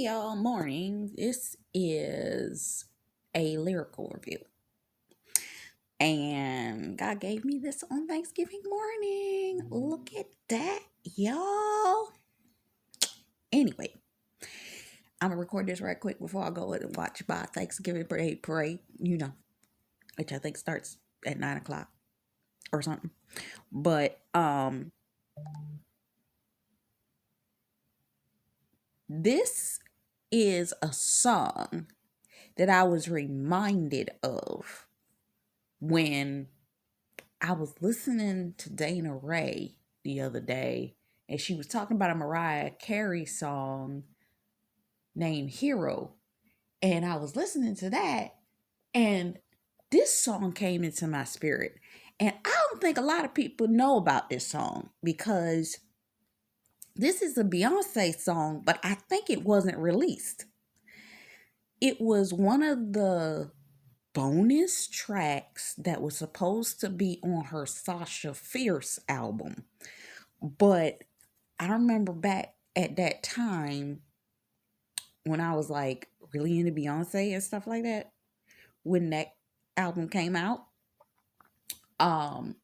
y'all, morning. This is a lyrical review. And God gave me this on Thanksgiving morning. Look at that, y'all. Anyway, I'm gonna record this right quick before I go and watch my Thanksgiving parade, which I think starts at 9 o'clock or something. But this is a song that I was reminded of when I was listening to Dana Ray the other day, and she was talking about a Mariah Carey song named Hero. And I was listening to that, and this song came into my spirit. And I don't think a lot of people know about this song because this is a Beyonce song, but I think it wasn't released. It was one of the bonus tracks that was supposed to be on her Sasha Fierce album. But I remember back at that time when I was like really into Beyonce and stuff like that, when that album came out, um,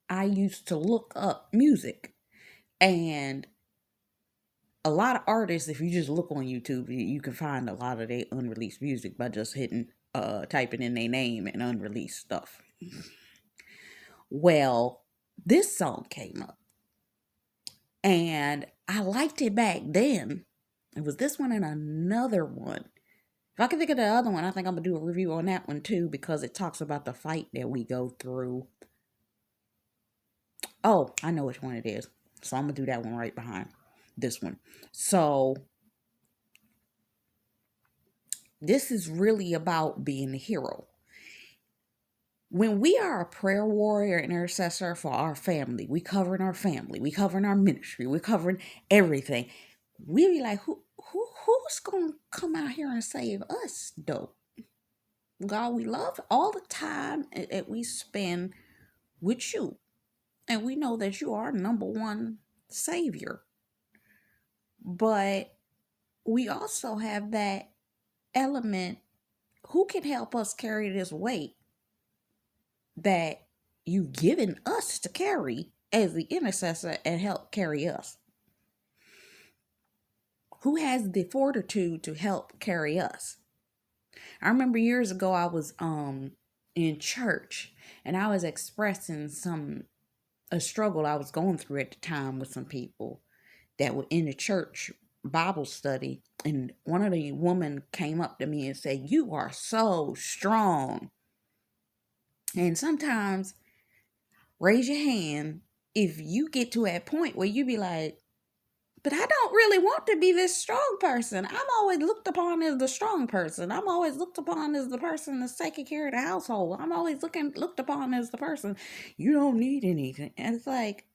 I used to look up music, and a lot of artists, if you just look on YouTube, you can find a lot of their unreleased music by just typing in their name and unreleased stuff. Well, this song came up, and I liked it back then. It was this one and another one. If I can think of the other one, I think I'm going to do a review on that one too, because it talks about the fight that we go through. Oh, I know which one it is. So I'm going to do that one right behind this one. So this is really about being a hero. When we are a prayer warrior and intercessor for our family, we covering our family, we covering our ministry, we covering everything. We be like, who's gonna come out here and save us though? God, we love all the time that we spend with you, and we know that you are number one savior. But we also have that element. Who can help us carry this weight that you've given us to carry as the intercessor and help carry us? Who has the fortitude to help carry us? I remember years ago I was in church, and I was expressing a struggle I was going through at the time with some people that were in the church Bible study, and one of the women came up to me and said, "You are so strong." And sometimes raise your hand if you get to a point where you be like, but I don't really want to be this strong person. I'm always looked upon as the strong person. I'm always looked upon as the person that's taking care of the household. I'm always looked upon as the person, you don't need anything. And it's like,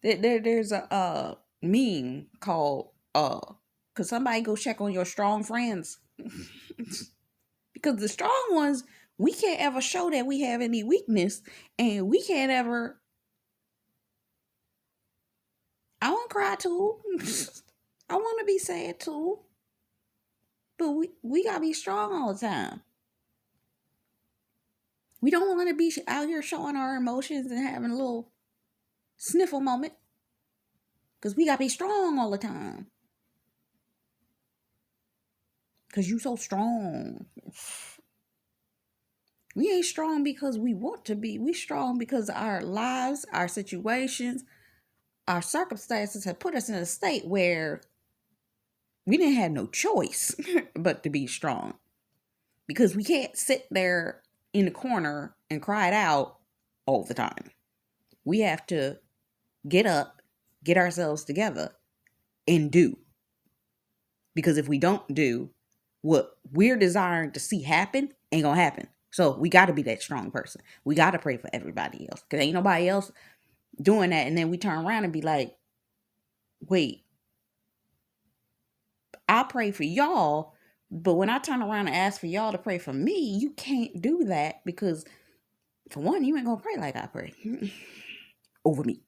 there's a meme called could somebody go check on your strong friends? Because the strong ones, we can't ever show that we have any weakness, and we can't ever. I want to cry too. I want to be sad too. But we got to be strong all the time. We don't want to be out here showing our emotions and having a little sniffle moment. Because we got to be strong all the time. Because you so strong. We ain't strong because we want to be. We strong because our lives, our situations, our circumstances have put us in a state where we didn't have no choice but to be strong. Because we can't sit there in the corner and cry it out all the time. We have to get up, get ourselves together, and do. Because if we don't do what we're desiring to see happen, ain't gonna happen. So we got to be that strong person. We got to pray for everybody else. Because ain't nobody else doing that. And then we turn around and be like, wait, I pray for y'all. But when I turn around and ask for y'all to pray for me, you can't do that because, for one, you ain't going to pray like I pray over me.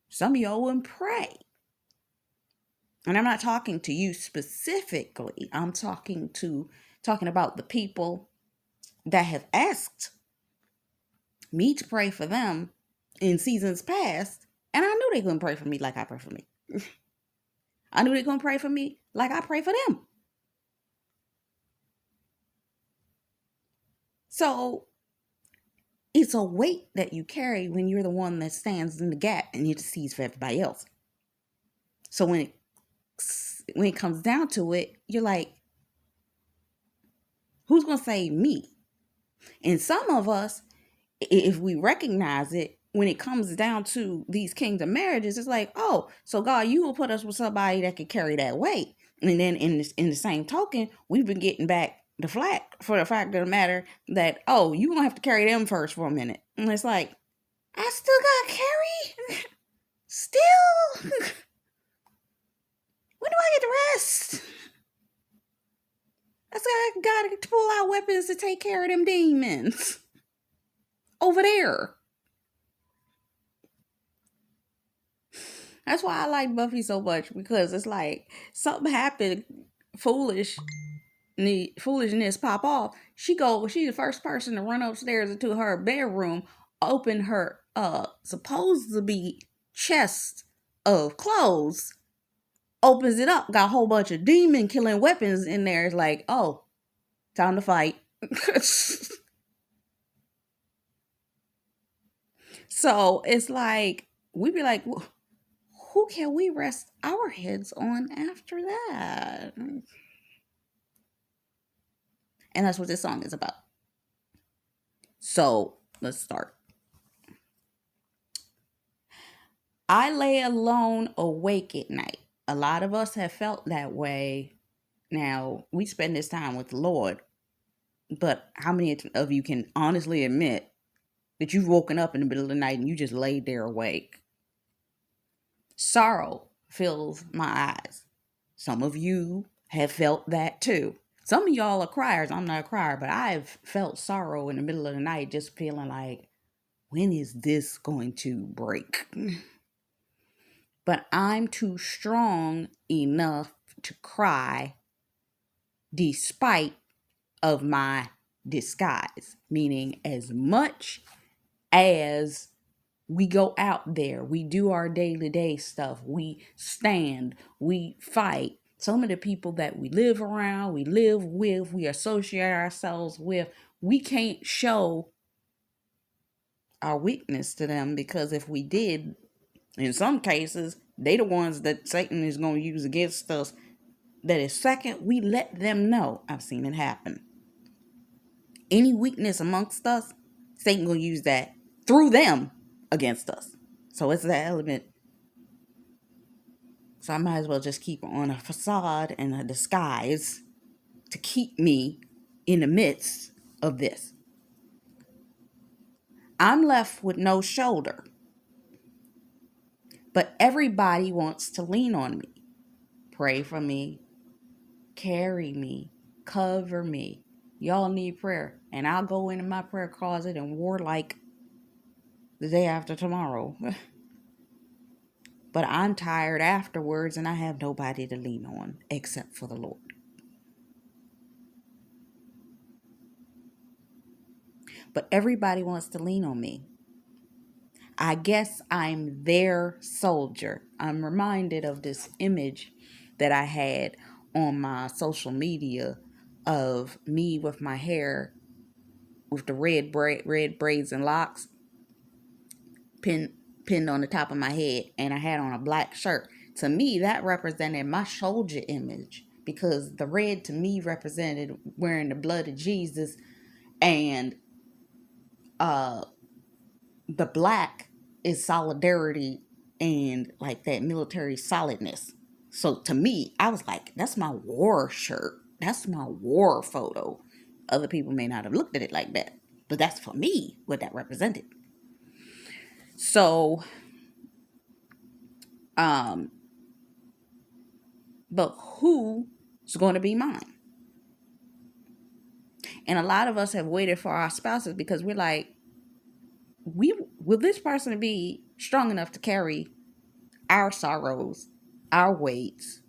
Some of y'all wouldn't pray And I'm not talking to you specifically. I'm talking about the people that have asked me to pray for them in seasons past, and I knew they couldn't pray for me like I pray for me. I knew they couldn't pray for me like I pray for them. So it's a weight that you carry when you're the one that stands in the gap and intercedes for everybody else. So when it comes down to it, you're like, who's gonna save me? And some of us, if we recognize it, when it comes down to these kingdom marriages, it's like, oh, so God, you will put us with somebody that can carry that weight. And then in the same token, we've been getting back the flack for the fact of the matter that, oh, you're gonna have to carry them first for a minute. And it's like, I still got Carey. Still. When do I get the rest? I gotta pull out weapons to take care of them demons over there. That's why I like Buffy so much, because it's like something happened, foolishness pop off. She's the first person to run upstairs into her bedroom, open her supposed to be chest of clothes, opens it up, got a whole bunch of demon killing weapons in there. It's like, oh, time to fight. So it's like, we'd be like, who can we rest our heads on after that? And that's what this song is about. So let's start. I lay alone awake at night. A lot of us have felt that way. Now, we spend this time with the Lord, but how many of you can honestly admit that you've woken up in the middle of the night and you just laid there awake? Sorrow fills my eyes. Some of you have felt that too. Some of y'all are criers. I'm not a crier, but I've felt sorrow in the middle of the night, just feeling like, when is this going to break? But I'm too strong enough to cry despite of my disguise. Meaning, as much as we go out there, we do our day-to-day stuff, we stand, we fight. Some of the people that we live around, we live with, we associate ourselves with, we can't show our weakness to them, because if we did, in some cases, they the ones that Satan is going to use against us. That is second we let them know. I've seen it happen. Any weakness amongst us, Satan going to use that through them against us. So it's that element. So I might as well just keep on a facade and a disguise to keep me in the midst of this. I'm left with no shoulder, but everybody wants to lean on me, pray for me, carry me, cover me. Y'all need prayer, and I'll go into my prayer closet and war like the day after tomorrow. But I'm tired afterwards, and I have nobody to lean on except for the Lord. But everybody wants to lean on me. I guess I'm their soldier. I'm reminded of this image that I had on my social media of me with my hair with the red braids and locks pinned on the top of my head, and I had on a black shirt. To me, that represented my soldier image, because the red to me represented wearing the blood of Jesus, and the black is solidarity and like that military solidness. So to me, I was like, that's my war shirt. That's my war photo. Other people may not have looked at it like that, but that's for me what that represented. So, but who's going to be mine? And a lot of us have waited for our spouses, because we're like, will this person be strong enough to carry our sorrows, our weights,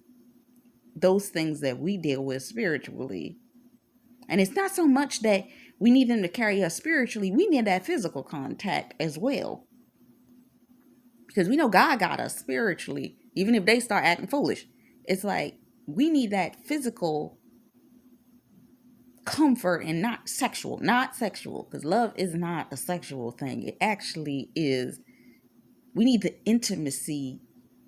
those things that we deal with spiritually. And it's not so much that we need them to carry us spiritually, we need that physical contact as well. Because we know God got us spiritually, even if they start acting foolish. It's like we need that physical comfort and not sexual. Not sexual, because love is not a sexual thing. It actually is. We need the intimacy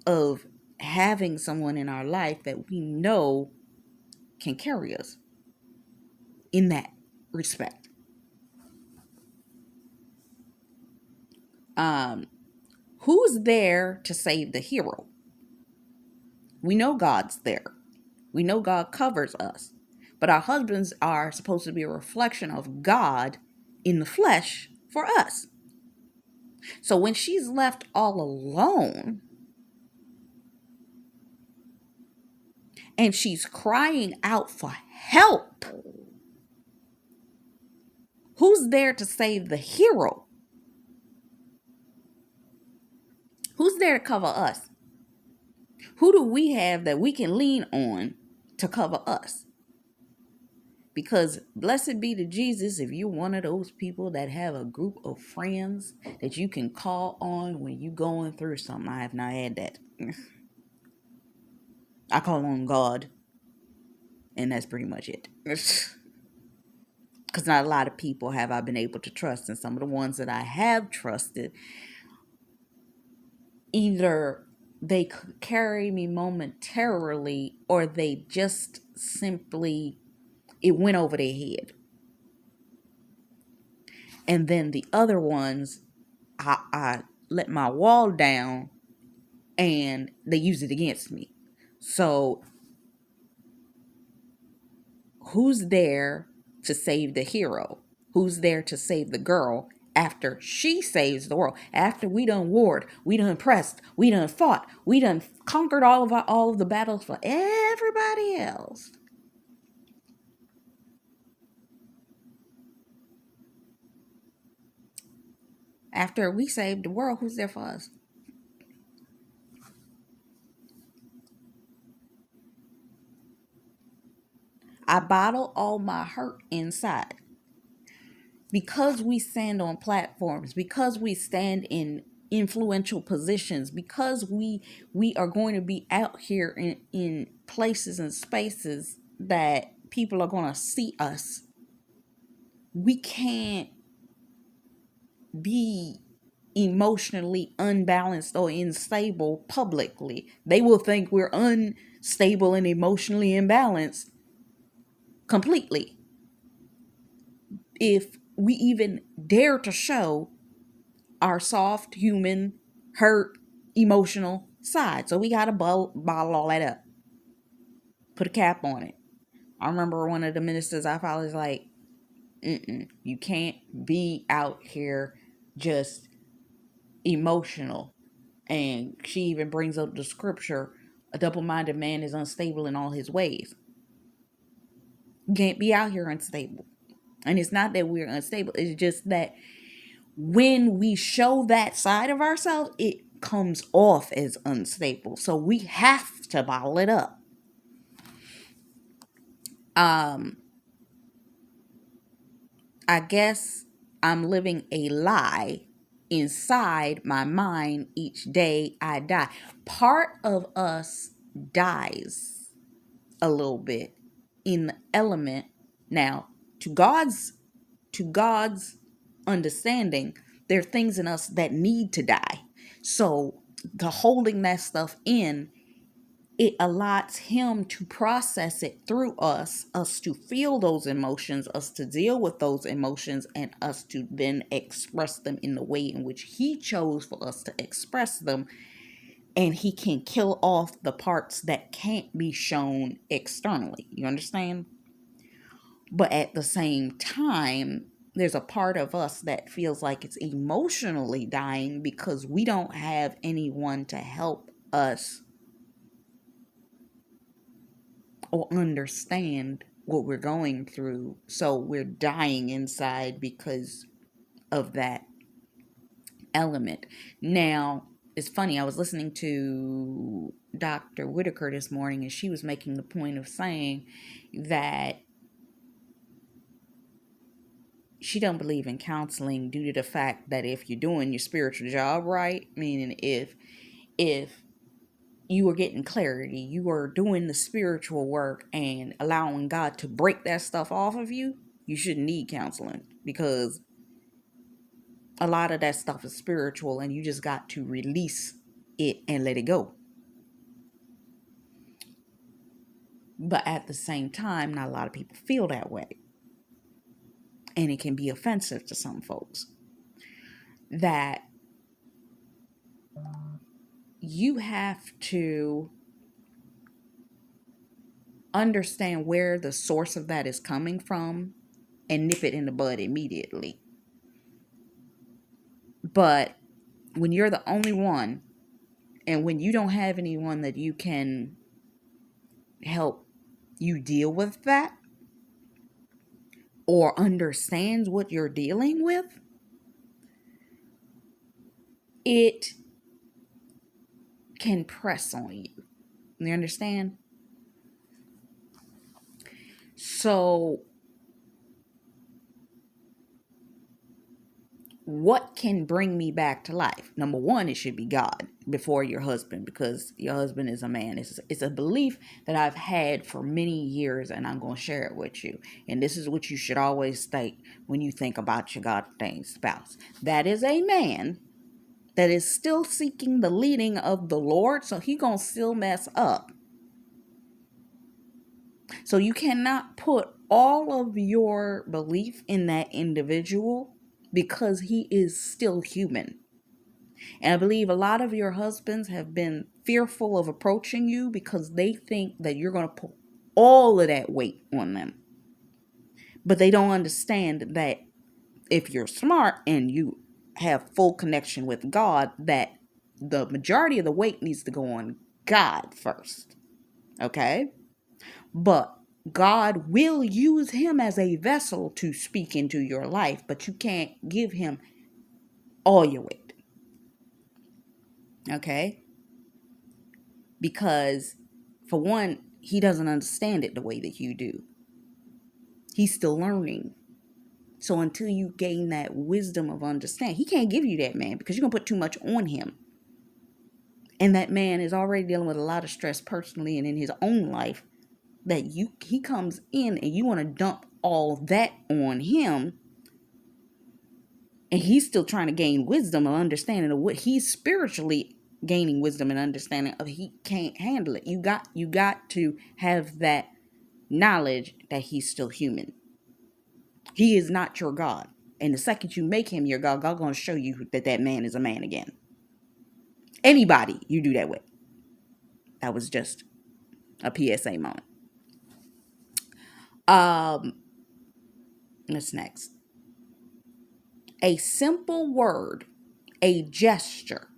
of having someone in our life that we know can carry us in that respect. Who's there to save the hero? We know God's there. We know God covers us. But our husbands are supposed to be a reflection of God in the flesh for us. So when she's left all alone and she's crying out for help, who's there to save the hero? Who's there to cover us? Who do we have that we can lean on to cover us? Because blessed be to Jesus if you're one of those people that have a group of friends that you can call on when you're going through something. I have not had that. I call on God, and that's pretty much it. Because not a lot of people have I been able to trust, and some of the ones that I have trusted, either they carry me momentarily or they just simply, it went over their head. And then the other ones, I let my wall down and they use it against me. So who's there to save the hero? Who's there to save the girl after she saves the world? After we done warred, we done pressed, we done fought, we done conquered all of the battles for everybody else. After we saved the world, who's there for us? I bottle all my hurt inside. Because we stand on platforms, because we stand in influential positions, because we are going to be out here in places and spaces that people are going to see us, we can't be emotionally unbalanced or unstable publicly. They will think we're unstable and emotionally imbalanced completely if we even dare to show our soft, human, hurt, emotional side. So we got to bottle all that up. Put a cap on it. I remember one of the ministers I follow is like, you can't be out here just emotional. And she even brings up the scripture, a double-minded man is unstable in all his ways. You can't be out here unstable. And it's not that we're unstable. It's just that when we show that side of ourselves, it comes off as unstable. So we have to bottle it up. I guess I'm living a lie inside my mind each day I die. Part of us dies a little bit in the element. Now, to God's understanding, there are things in us that need to die. So the holding that stuff in, it allows him to process it through us to feel those emotions, us to deal with those emotions, and us to then express them in the way in which he chose for us to express them. And he can kill off the parts that can't be shown externally. You understand? But at the same time, there's a part of us that feels like it's emotionally dying because we don't have anyone to help us or understand what we're going through. So we're dying inside because of that element. Now, it's funny, I was listening to Dr. Whitaker this morning, and she was making the point of saying that she don't believe in counseling due to the fact that if you're doing your spiritual job right, meaning if you are getting clarity, you are doing the spiritual work and allowing God to break that stuff off of you, you shouldn't need counseling, because a lot of that stuff is spiritual and you just got to release it and let it go. But at the same time, not a lot of people feel that way. And it can be offensive to some folks. That you have to understand where the source of that is coming from and nip it in the bud immediately. But when you're the only one, and when you don't have anyone that you can help you deal with that or understands what you're dealing with, it can press on you. You understand? So what can bring me back to life? Number one, it should be God before your husband, because your husband is a man. It's a belief that I've had for many years, and I'm going to share it with you. And this is what you should always think when you think about your God-ordained spouse. That is a man that is still seeking the leading of the Lord, so he going to still mess up. So you cannot put all of your belief in that individual, because he is still human. And I believe a lot of your husbands have been fearful of approaching you because they think that you're going to put all of that weight on them. But they don't understand that if you're smart and you have full connection with God, that the majority of the weight needs to go on God first. Okay? But God will use him as a vessel to speak into your life, but you can't give him all your weight. Okay? Because, for one, he doesn't understand it the way that you do. He's still learning. So until you gain that wisdom of understanding, he can't give you that, man, because you're going to put too much on him. And that man is already dealing with a lot of stress personally and in his own life, that he comes in and you want to dump all that on him, and he's still trying to gain wisdom and understanding of what he's spiritually gaining wisdom and understanding of. He can't handle it. You got to have that knowledge that he's still human. He is not your God, and the second you make him your God, God's going to show you that man is a man again. Anybody you do that with. That was just a PSA moment. What's next? A simple word, a gesture.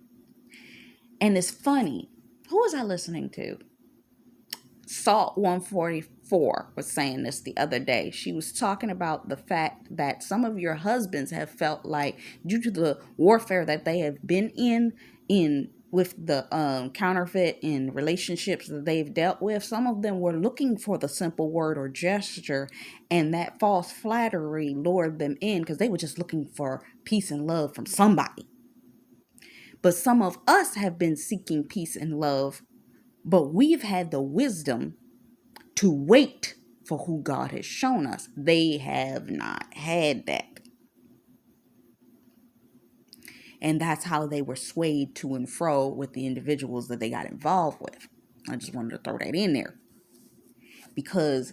And it's funny. Who was I listening to? Salt 144 was saying this the other day. She was talking about the fact that some of your husbands have felt like, due to the warfare that they have been in with the counterfeit in relationships that they've dealt with, some of them were looking for the simple word or gesture, and that false flattery lured them in because they were just looking for peace and love from somebody. But some of us have been seeking peace and love, but we've had the wisdom to wait for who God has shown us. They have not had that. And that's how they were swayed to and fro with the individuals that they got involved with. I just wanted to throw that in there. Because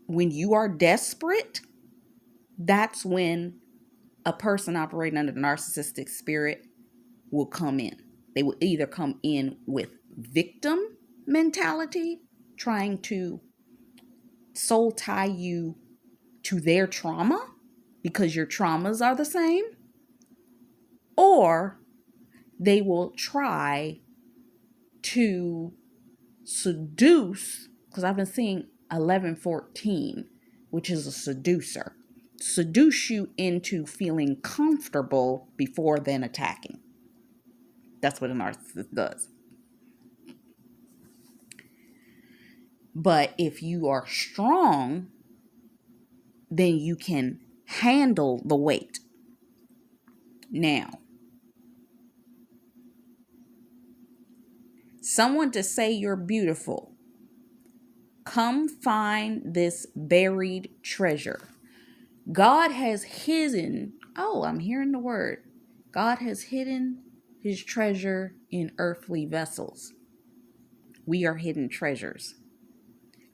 when you are desperate, that's when a person operating under the narcissistic spirit will come in. They will either come in with victim mentality, trying to soul tie you to their trauma because your traumas are the same, or they will try to seduce, because I've been seeing 1114, which is a seducer, seduce you into feeling comfortable before then attacking. That's what a narcissist does. But if you are strong, then you can handle the weight. Now, someone to say you're beautiful. Come find this buried treasure. God has hidden, oh, I'm hearing the word. God has hidden his treasure in earthly vessels. We are hidden treasures.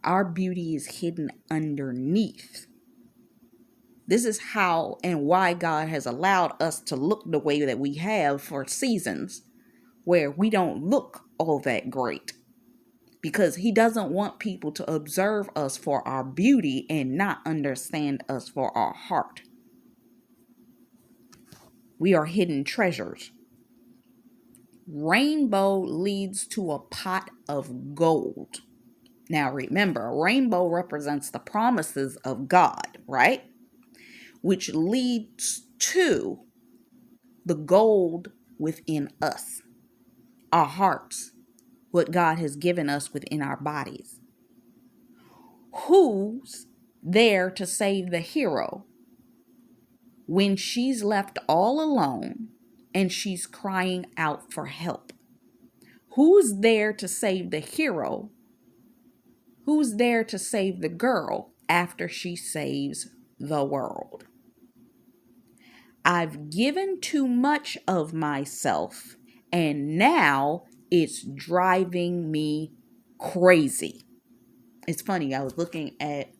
Our beauty is hidden underneath. This is how and why God has allowed us to look the way that we have for seasons where we don't look all that great. Because he doesn't want people to observe us for our beauty and not understand us for our heart. We are hidden treasures. Rainbow leads to a pot of gold. Now remember, a rainbow represents the promises of God, right? Which leads to the gold within us, our hearts, what God has given us within our bodies. Who's there to save the hero when she's left all alone and she's crying out for help? Who's there to save the hero? Who's there to save the girl after she saves the world? I've given too much of myself, and now it's driving me crazy. It's funny, I was looking at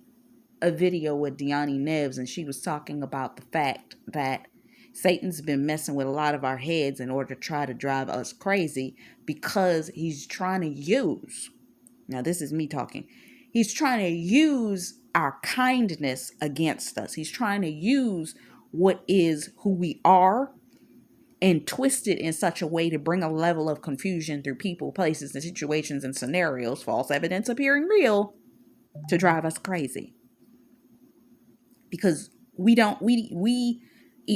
a video with Deani Neves, and she was talking about the fact that Satan's been messing with a lot of our heads in order to try to drive us crazy because he's trying to use, now this is me talking, he's trying to use our kindness against us. He's trying to use what is who we are and twist it in such a way to bring a level of confusion through people, places, and situations and scenarios, false evidence appearing real, to drive us crazy. Because we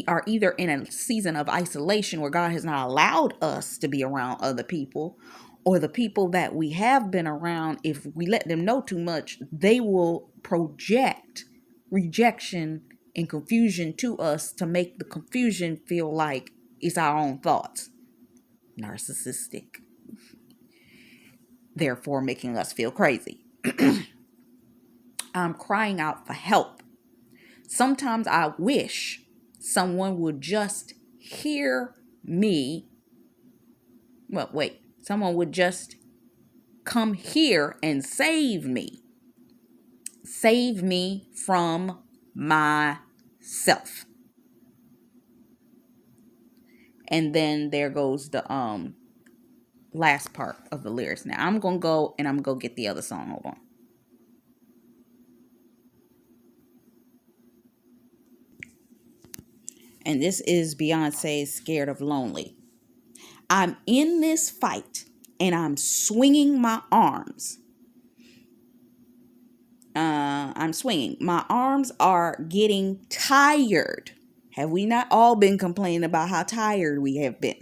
are either in a season of isolation where God has not allowed us to be around other people, or the people that we have been around, if we let them know too much, they will project rejection and confusion to us to make the confusion feel like it's our own thoughts. Narcissistic. Therefore making us feel crazy. I'm crying out for help. Sometimes I wish someone would just hear me. Well, wait. Someone would just come here and save me. Save me from myself. And then there goes the last part of the lyrics. Now I'm going to go and I'm going to get the other song. Hold on. And this is Beyonce's Scared of Lonely. I'm in this fight and I'm swinging my arms. I'm swinging. My arms are getting tired. Have we not all been complaining about how tired we have been?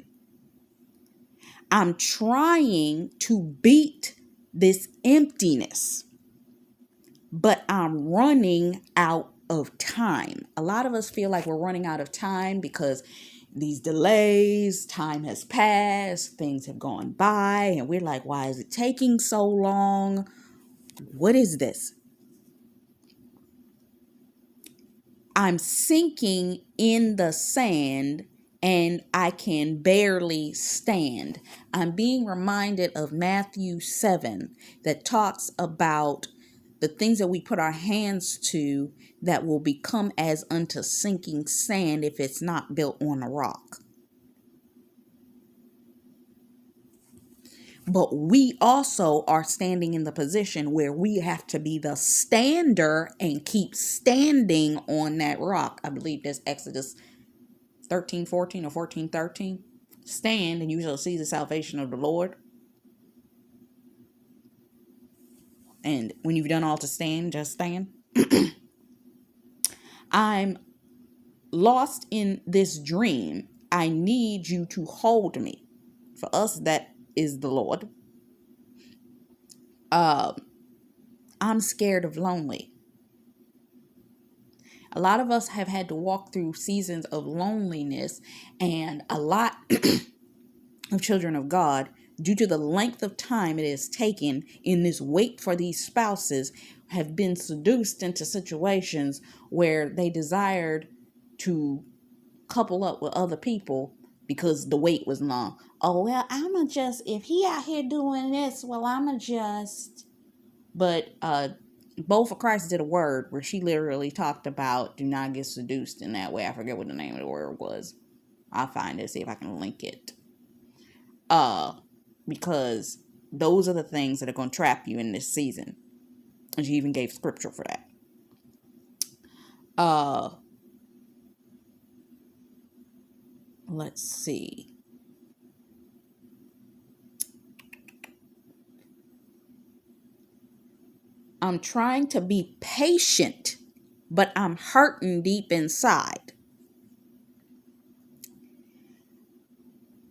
I'm trying to beat this emptiness, but I'm running out of time. A lot of us feel like we're running out of time because these delays, time has passed, things have gone by, and we're like, why is it taking so long? What is this? I'm sinking in the sand and I can barely stand. I'm being reminded of Matthew 7 that talks about the things that we put our hands to that will become as unto sinking sand if it's not built on a rock. But we also are standing in the position where we have to be the stander and keep standing on that rock. I believe that's Exodus 13:14 or 14:13. Stand and you shall see the salvation of the Lord. And when you've done all to stand, just stand. I'm lost in this dream. I need you to hold me. For us, that is the Lord. I'm scared of lonely. A lot of us have had to walk through seasons of loneliness, and a lot of children of God, due to the length of time it has taken in this wait for these spouses, have been seduced into situations where they desired to couple up with other people because the wait was long. Oh, well, I'ma just, if he out here doing this, well, I'ma just. But both of Christ did a word where she literally talked about do not get seduced in that way. I forget what the name of the word was. I'll find it, see if I can link it. Because those are the things that are going to trap you in this season. And she even gave scripture for that. Let's see. I'm trying to be patient, but I'm hurting deep inside.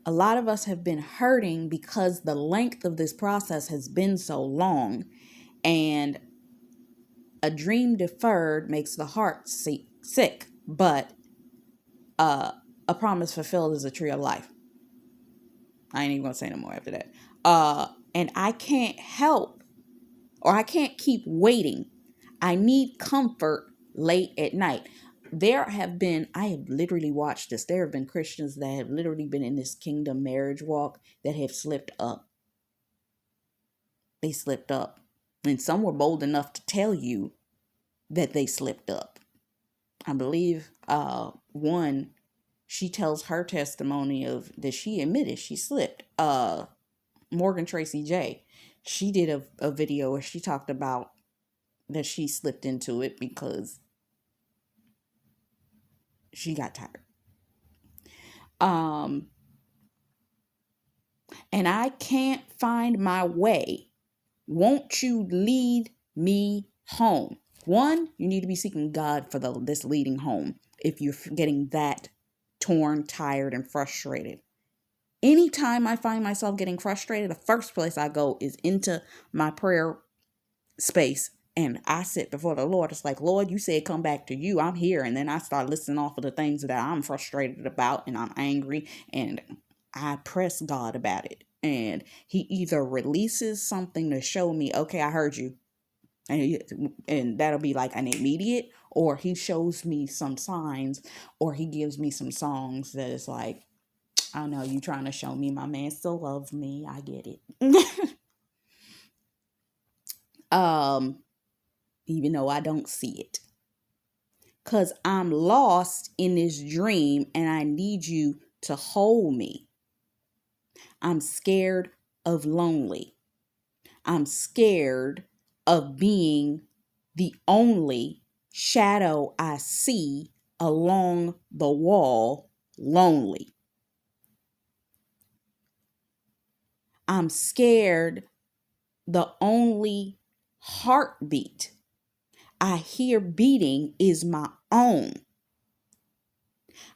A lot of us have been hurting because the length of this process has been so long, and a dream deferred makes the heart sick, but a promise fulfilled is a tree of life. I ain't even gonna say no more after that. And I can't help, or I can't keep waiting. I need comfort late at night. I have literally watched this. There have been Christians that have literally been in this kingdom marriage walk that have slipped up. They slipped up. And some were bold enough to tell you that they slipped up. I believe one, she tells her testimony of that she admitted she slipped. Morgan Tracy J, she did a video where she talked about that she slipped into it because she got tired. And I can't find my way. Won't you lead me home? One, you need to be seeking God for this leading home if you're getting that torn, tired, and frustrated. Anytime I find myself getting frustrated, the first place I go is into my prayer space and I sit before the Lord. It's like, Lord, you said come back to you. I'm here. And then I start listing off of the things that I'm frustrated about and I'm angry, and I press God about it. And he either releases something to show me, okay, I heard you. And that'll be like an immediate, or he shows me some signs, or he gives me some songs that is like, I know you trying to show me my man still loves me. I get it. Even though I don't see it. Because I'm lost in this dream and I need you to hold me. I'm scared of lonely. I'm scared of being the only shadow I see along the wall, lonely. I'm scared the only heartbeat I hear beating is my own.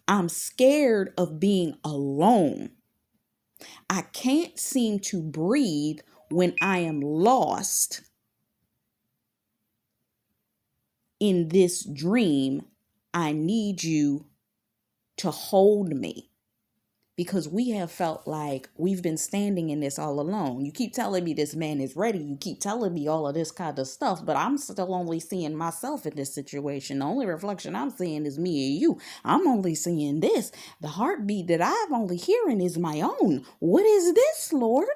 I'm scared of being alone. I can't seem to breathe when I am lost in this dream. I need you to hold me. Because we have felt like we've been standing in this all alone. You keep telling me this man is ready. You keep telling me all of this kind of stuff. But I'm still only seeing myself in this situation. The only reflection I'm seeing is me and you. I'm only seeing this. The heartbeat that I'm only hearing is my own. What is this, Lord?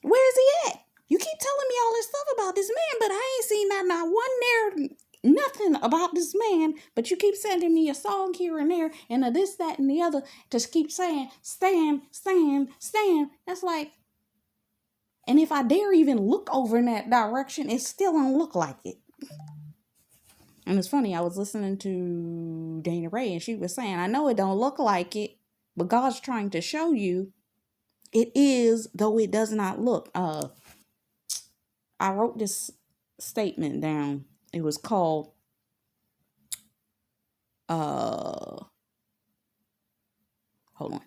Where is he at? You keep telling me all this stuff about this man, but I ain't seen not one there. Nothing about this man, but you keep sending me a song here and there and a this, that, and the other. Just keep saying, stand. That's like, and if I dare even look over in that direction, it still don't look like it. And it's funny, I was listening to Dana Ray and she was saying, I know it don't look like it, but God's trying to show you it is, though it does not look. I wrote this statement down. It was called hold on.